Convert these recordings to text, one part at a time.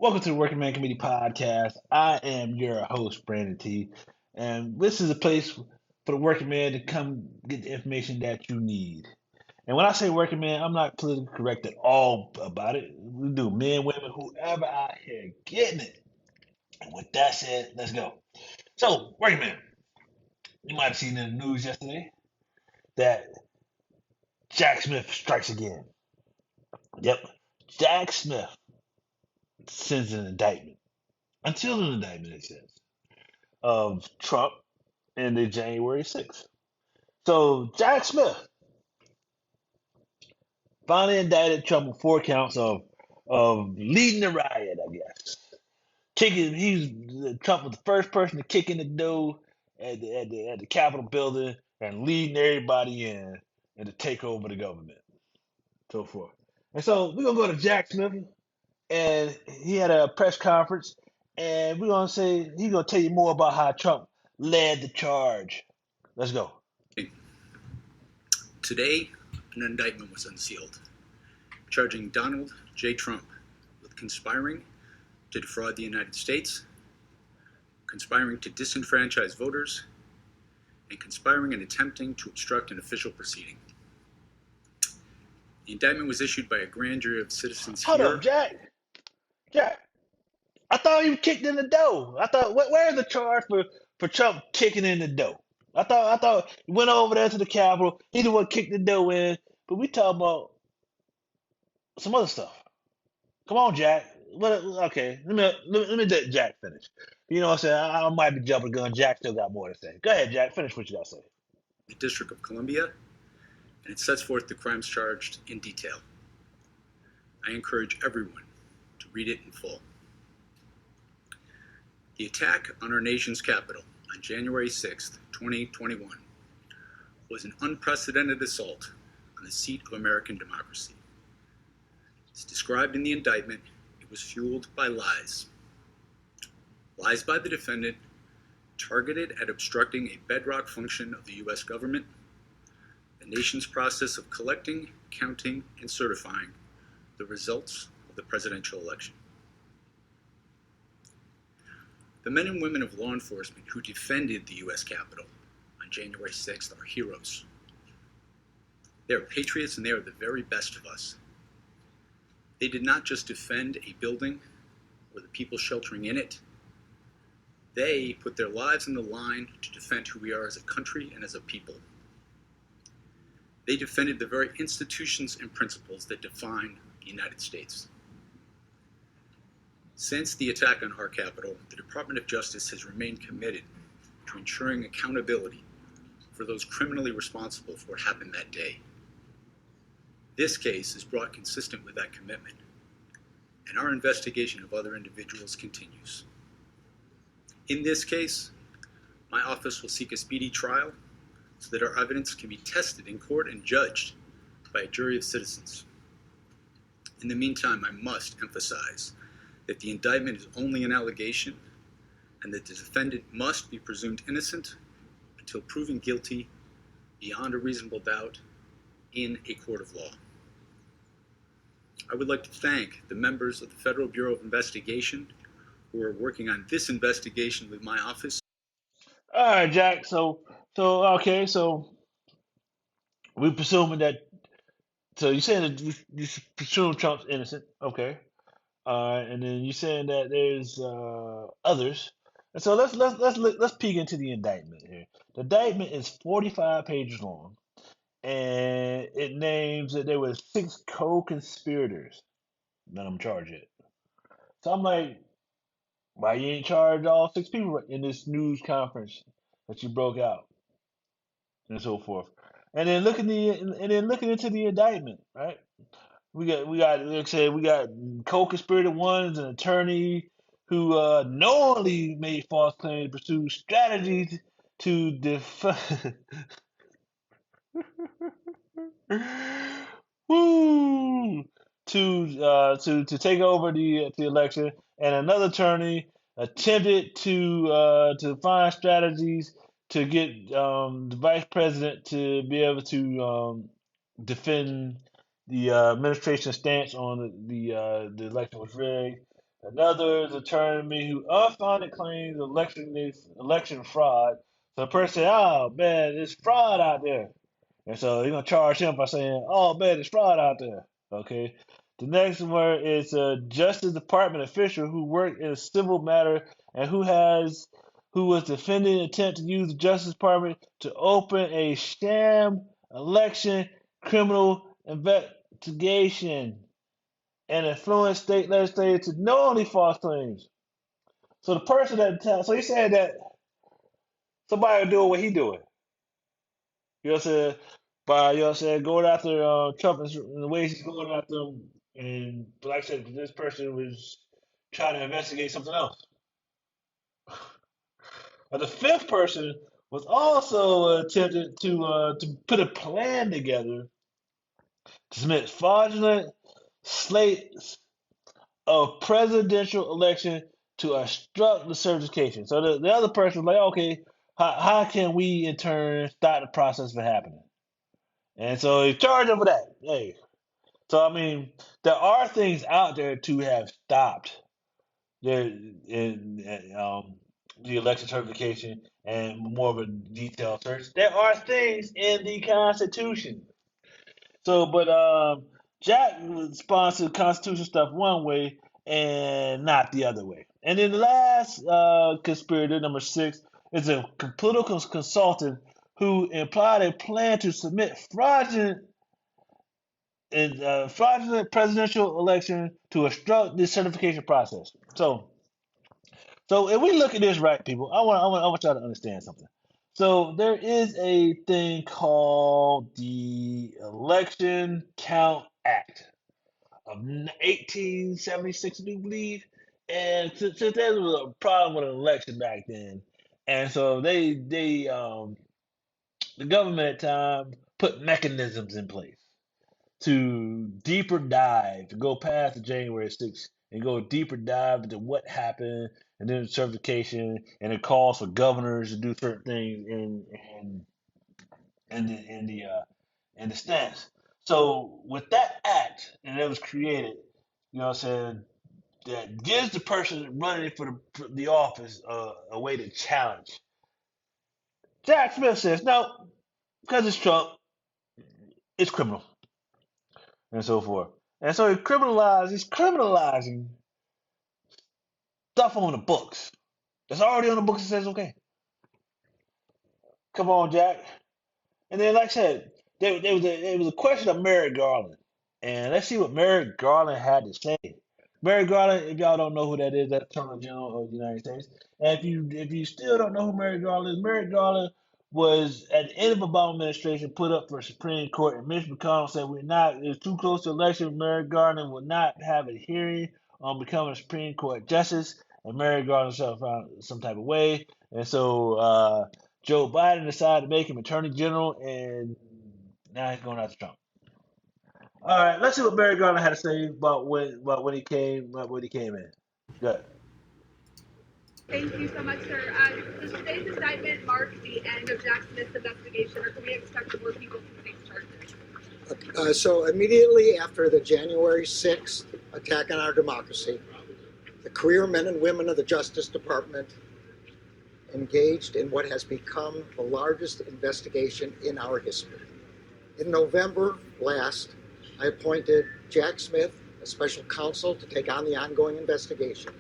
Welcome to the Working Man Committee Podcast. I am your host, Brandon T. And this is a place for the working man to come get the information that you need. And when I say working man, I'm not politically correct at all about it. We do men, women, whoever out here getting it. And with that said, let's go. So, working man, you might have seen in the news yesterday that Jack Smith strikes again. Yep. Jack Smith sends an indictment. Until an indictment, it says, of Trump in the January 6th. So Jack Smith finally indicted Trump on 4 counts of leading the riot, I guess. Trump was the first person to kick in the door at the Capitol building and leading everybody in and to take over the government, so forth. And so we're gonna go to Jack Smith, and he had a press conference, and we're gonna say he's gonna tell you more about how Trump led the charge. Let's go. Today, an indictment was unsealed, charging Donald J. Trump with conspiring to defraud the United States, conspiring to disenfranchise voters, and conspiring and attempting to obstruct an official proceeding. The indictment was issued by a grand jury of citizens Hold here. up, Jack. Jack, I thought he was kicked in the door. I thought, where's the charge for Trump kicking in the door? I thought he went over there to the Capitol. He the one kicked the door in, but we talking about some other stuff. Come on, Jack. Okay, let me let Jack finish. You know what I'm saying? I might be jumping the gun. Jack still got more to say. Go ahead, Jack. Finish what you got to say. The District of Columbia, and it sets forth the crimes charged in detail. I encourage everyone to read it in full. The attack on our nation's capital on January 6, 2021, was an unprecedented assault on the seat of American democracy. As described in the indictment, it was fueled by lies. Lies by the defendant targeted at obstructing a bedrock function of the U.S. government, the nation's process of collecting, counting, and certifying the results of the presidential election. The men and women of law enforcement who defended the U.S. Capitol on January 6th are heroes. They are patriots, and they are the very best of us. They did not just defend a building or the people sheltering in it. They put their lives on the line to defend who we are as a country and as a people. They defended the very institutions and principles that define the United States. Since the attack on our capital, the Department of Justice has remained committed to ensuring accountability for those criminally responsible for what happened that day. This case is brought consistent with that commitment, and our investigation of other individuals continues. In this case, my office will seek a speedy trial so that our evidence can be tested in court and judged by a jury of citizens. In the meantime, I must emphasize that the indictment is only an allegation and that the defendant must be presumed innocent until proven guilty beyond a reasonable doubt in a court of law. I would like to thank the members of the Federal Bureau of Investigation who are working on this investigation with my office. All right, Jack. So we presuming that. So you saying that you presume Trump's innocent? Okay. And then you saying that there's others. And so let's peek into the indictment here. The indictment is 45 pages long, and it names that there were 6 co-conspirators. None of them charged yet. So I'm like, why you ain't charged all 6 people in this news conference that you broke out and so forth? And then looking into the indictment, right? We got like I said, we got co-conspirator ones, an attorney who knowingly made false claims to pursue strategies to woo to take over the election, and another attorney attempted to find strategies to get the vice president to be able to defend the administration's stance on the election was rigged. Another is attorney who unfounded claims of election fraud. So the person say, "Oh man, there's fraud out there," and so you're gonna charge him by saying, "Oh man, there's fraud out there." Okay. The next one is a Justice Department official who worked in a civil matter and who was defending an attempt to use the Justice Department to open a sham election criminal investigation and influence state legislators to know only false claims. So the person so he said that somebody doing what he doing. You know what I'm saying? By going after Trump and the ways he's going after him, and like I said, this person was trying to investigate something else. But the fifth person was also attempted to put a plan together to submit fraudulent slates of presidential election to obstruct the certification. So the other person was like, okay, how can we in turn stop the process from happening? And so he charged him for that. Hey, so I mean, there are things out there to have stopped in the election certification and more of a detailed search. There are things in the Constitution. So, but Jack responds to the Constitution stuff one way and not the other way. And then the last conspirator, number six, is a political consultant who implied a plan to submit fraudulent presidential election to obstruct the certification process. So if we look at this right, people, I want y'all to understand something. So there is a thing called the Election Count Act of 1876, we believe. And since there was a problem with an election back then, and so the government at the time put mechanisms in place to deeper dive, to go past the January 6th and go deeper dive into what happened and then certification and it calls for governors to do certain things in the stance. So with that act and it was created, you know what I'm saying, that gives the person running for the office a way to challenge. Jack Smith says no, because it's Trump, it's criminal and so forth. And so he's criminalizing stuff on the books. That's already on the books that says okay. Come on, Jack. And then, like I said, there was a question of Merrick Garland. And let's see what Merrick Garland had to say. Merrick Garland, if y'all don't know who that is, that's Attorney General of the United States. And if you still don't know who Merrick Garland was at the end of Obama administration put up for Supreme Court, and Mitch McConnell said it's too close to election. Merrick Garland will not have a hearing on becoming a Supreme Court justice, and Merrick Garland found some type of way, and so Joe Biden decided to make him Attorney General, and now he's going after Trump. All right, let's see what Barry Garland had to say about when he came in. Good. Thank you so much, sir. Does today's indictment mark the end of Jack Smith's investigation, or can we expect more people to face charges? So immediately after the January 6th attack on our democracy, the career men and women of the Justice Department engaged in what has become the largest investigation in our history. In November last, I appointed Jack Smith, a special counsel, to take on the ongoing investigation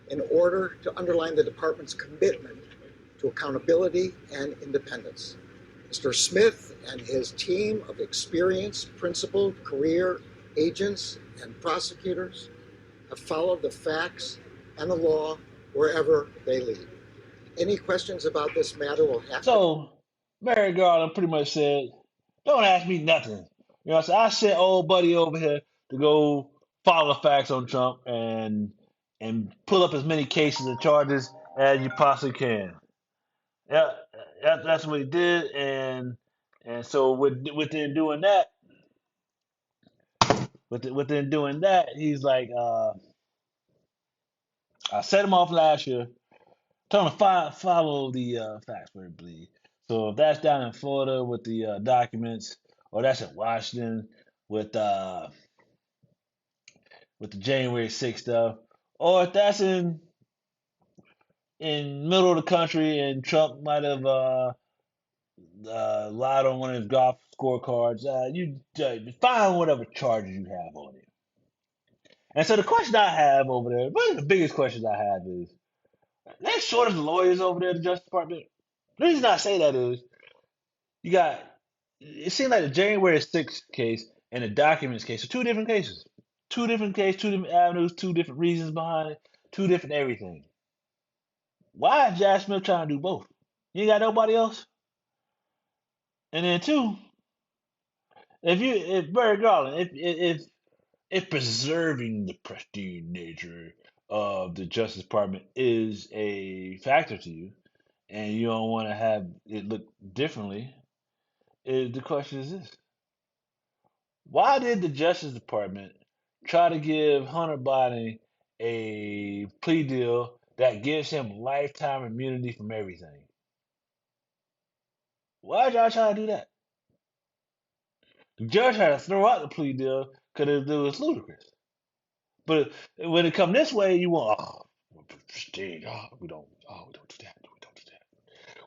in order to underline the department's commitment to accountability and independence. Mr. Smith and his team of experienced, principled career agents and prosecutors have followed the facts and the law wherever they lead. Any questions about this matter will have So Barry Garland pretty much said, "Don't ask me nothing." You know, so I sent old buddy over here to go follow the facts on Trump and pull up as many cases and charges as you possibly can. Yeah, that's what he did, and so within doing that, within doing that, he's like, I set him off last year. Tell him to follow the facts where it bleed. So if that's down in Florida with the documents, or that's in Washington with uh, with the January 6th stuff, or if that's in middle of the country and Trump might have lied on one of his golf scorecards, you find whatever charges you have on it. And so the question I have over there, one of the biggest questions I have is, they short of the lawyers over there at the Justice Department. The reason I say that is you got, it seems like the January 6th case and the documents case are two different cases. Two different cases, two different avenues, two different reasons behind it, two different everything. Why is Jack Smith trying to do both? You ain't got nobody else? And then two, if Barry Garland, if preserving the pristine nature of the Justice Department is a factor to you, and you don't want to have it look differently, the question is this: why did the Justice Department try to give Hunter Biden a plea deal that gives him lifetime immunity from everything? Why did y'all try to do that? The judge had to throw out the plea deal because it was ludicrous. But when it come this way, you want, pristine. We don't do that. We don't do that.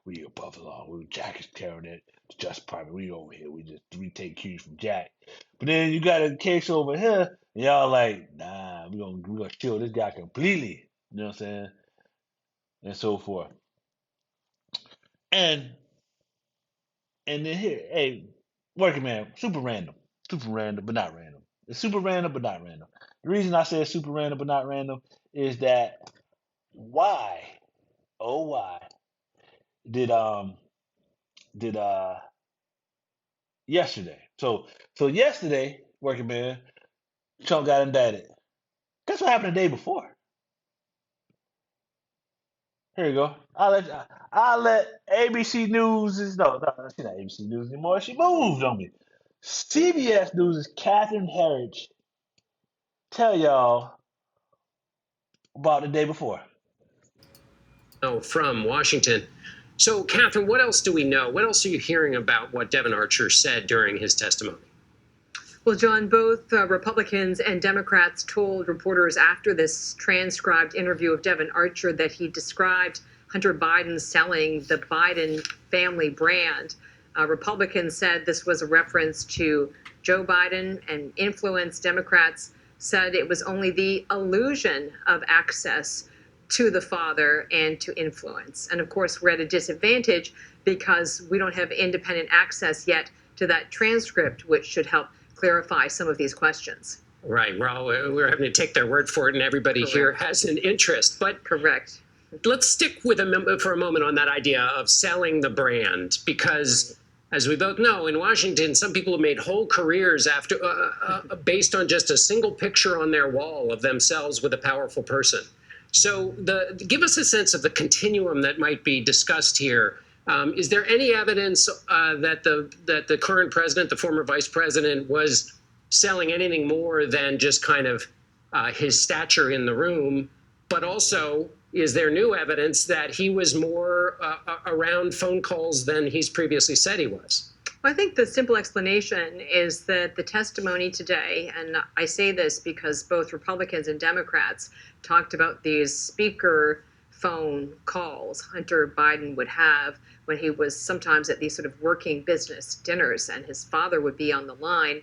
We above the law. Jack is carrying it. The Justice Department. We over here. We take cues from Jack. But then you got a case over here, and y'all like, nah, we gonna kill this guy completely. You know what I'm saying? And so forth. And and then here, hey, working man, super random, but not random. It's super random, but not random. The reason I say it's super random, but not random, is that why, oh why, did did yesterday? So yesterday, working man, Trump got indicted. Guess what happened the day before? Here you go. I'll let ABC News no, she's not ABC News anymore. She moved on me. CBS News' Catherine Herridge tell y'all about the day before. Oh, from Washington. So, Catherine, what else do we know? What else are you hearing about what Devon Archer said during his testimony? Well, John, both Republicans and Democrats told reporters after this transcribed interview of Devon Archer that he described Hunter Biden selling the Biden family brand. Republicans said this was a reference to Joe Biden, and influence. Democrats said it was only the illusion of access to the father and to influence. And of course, we're at a disadvantage because we don't have independent access yet to that transcript, which should help clarify some of these questions. Right. Well, we're having to take their word for it, and everybody Correct. Here has an interest. But correct. Let's stick with for a moment on that idea of selling the brand, because as we both know, in Washington, some people have made whole careers after based on just a single picture on their wall of themselves with a powerful person. So give us a sense of the continuum that might be discussed here. Is there any evidence that the current president, the former vice president, was selling anything more than just kind of his stature in the room? But also, is there new evidence that he was more around phone calls than he's previously said he was? Well, I think the simple explanation is that the testimony today, and I say this because both Republicans and Democrats talked about these speaker phone calls Hunter Biden would have when he was sometimes at these sort of working business dinners and his father would be on the line.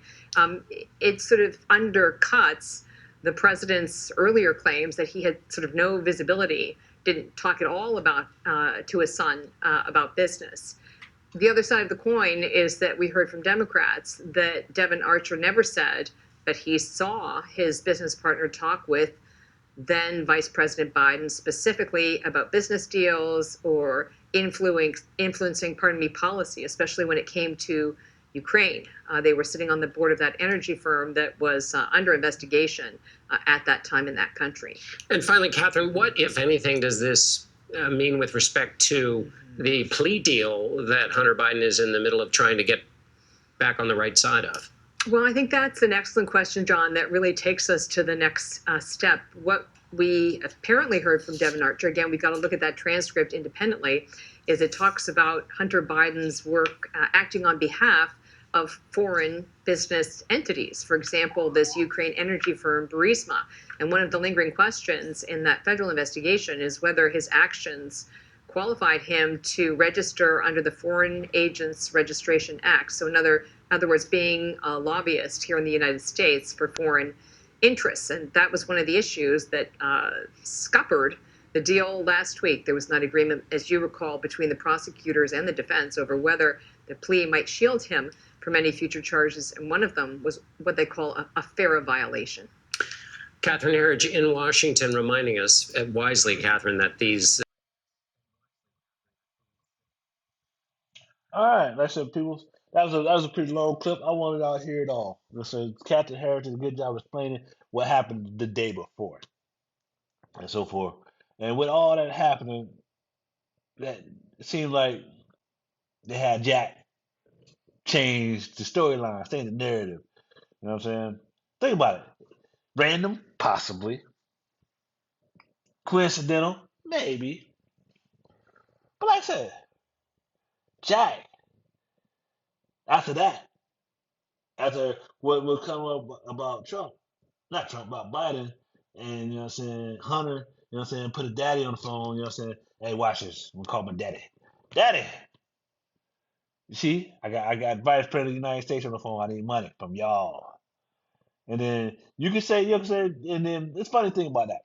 It sort of undercuts the president's earlier claims that he had sort of no visibility, didn't talk at all about to his son about business. The other side of the coin is that we heard from Democrats that Devon Archer never said that he saw his business partner talk with then Vice President Biden specifically about business deals or influencing policy, especially when it came to Ukraine. They were sitting on the board of that energy firm that was under investigation at that time in that country. And finally, Catherine, what, if anything, does this mean with respect to the plea deal that Hunter Biden is in the middle of trying to get back on the right side of? Well, I think that's an excellent question, John, that really takes us to the next step. What we apparently heard from Devon Archer, again, we've got to look at that transcript independently, is it talks about Hunter Biden's work acting on behalf of foreign business entities. For example, this Ukraine energy firm, Burisma. And one of the lingering questions in that federal investigation is whether his actions qualified him to register under the Foreign Agents Registration Act. So in other words, being a lobbyist here in the United States for foreign interests. And that was one of the issues that scuppered the deal last week. There was not agreement, as you recall, between the prosecutors and the defense over whether the plea might shield him from any future charges. And one of them was what they call a FARA violation. Catherine Herridge in Washington reminding us wisely, Catherine, that these. All right, like I said, people, that was a pretty long clip. I wanted y'all to hear it all. So Captain Harris did a good job explaining what happened the day before and so forth. And with all that happening, that it seemed like they had Jack change the storyline, change the narrative. You know what I'm saying? Think about it. Random, possibly. Coincidental, maybe. But like I said, Jack, after that, after what would come up about Trump, not Trump, about Biden, and you know what I'm saying, Hunter, you know what I'm saying, put a daddy on the phone, you know what I'm saying, hey, watch this. I'm gonna call my daddy. Daddy, you see, I got Vice President of the United States on the phone. I need money from y'all. And then you can say, and then it's funny thing about that.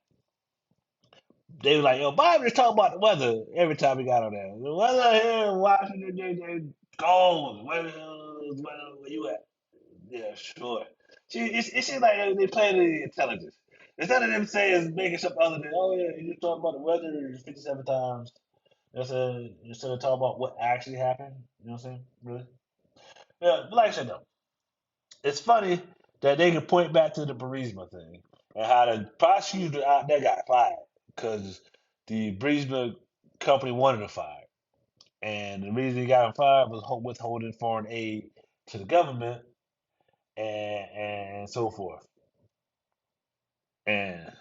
They were like, yo, Biden just talking about the weather every time we got on there. The weather here in Washington, they cold. Where you at? Yeah, sure. See, it seems like they playing the intelligence. Instead of them saying making something other than, oh yeah, you talking about the weather 57 times. You know what I'm saying? Instead of talking about what actually happened. You know what I'm saying? Really? Yeah, but like I said though, it's funny that they can point back to the Burisma thing and how the prosecutor out there got fired because the Burisma company wanted to fire. And the reason he got him fired was withholding foreign aid to the government and so forth. And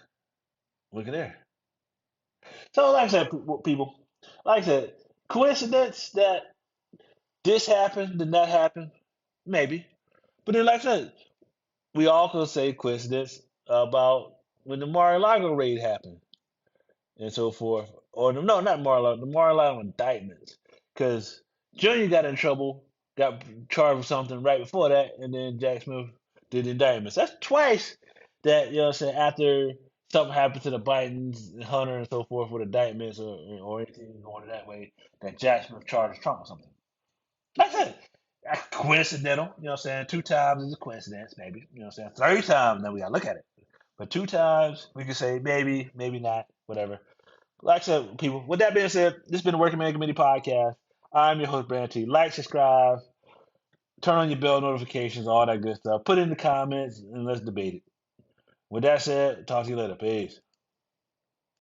look at there. So, like I said, people, like I said, coincidence that this happened, did not happen, maybe. But then, like I said, we also say coincidence about when the Mar-a-Lago raid happened and so forth. Or no, not Mar-a-Lago, the Mar-a-Lago indictments. Because Junior got in trouble, got charged with something right before that, and then Jack Smith did the indictments. That's twice that, you know what I'm saying, after something happened to the Bidens, and Hunter, and so forth with indictments or anything going that way, that Jack Smith charged Trump or something. Like I said, that's coincidental, you know what I'm saying? Two times is a coincidence, maybe. You know what I'm saying? 3 times, then we gotta look at it. But 2 times, we can say maybe, maybe not, whatever. Like I said, people, with that being said, this has been the Working Man Committee Podcast. I'm your host, Brandon T. Like, subscribe, turn on your bell notifications, all that good stuff. Put it in the comments, and let's debate it. With that said, talk to you later. Peace.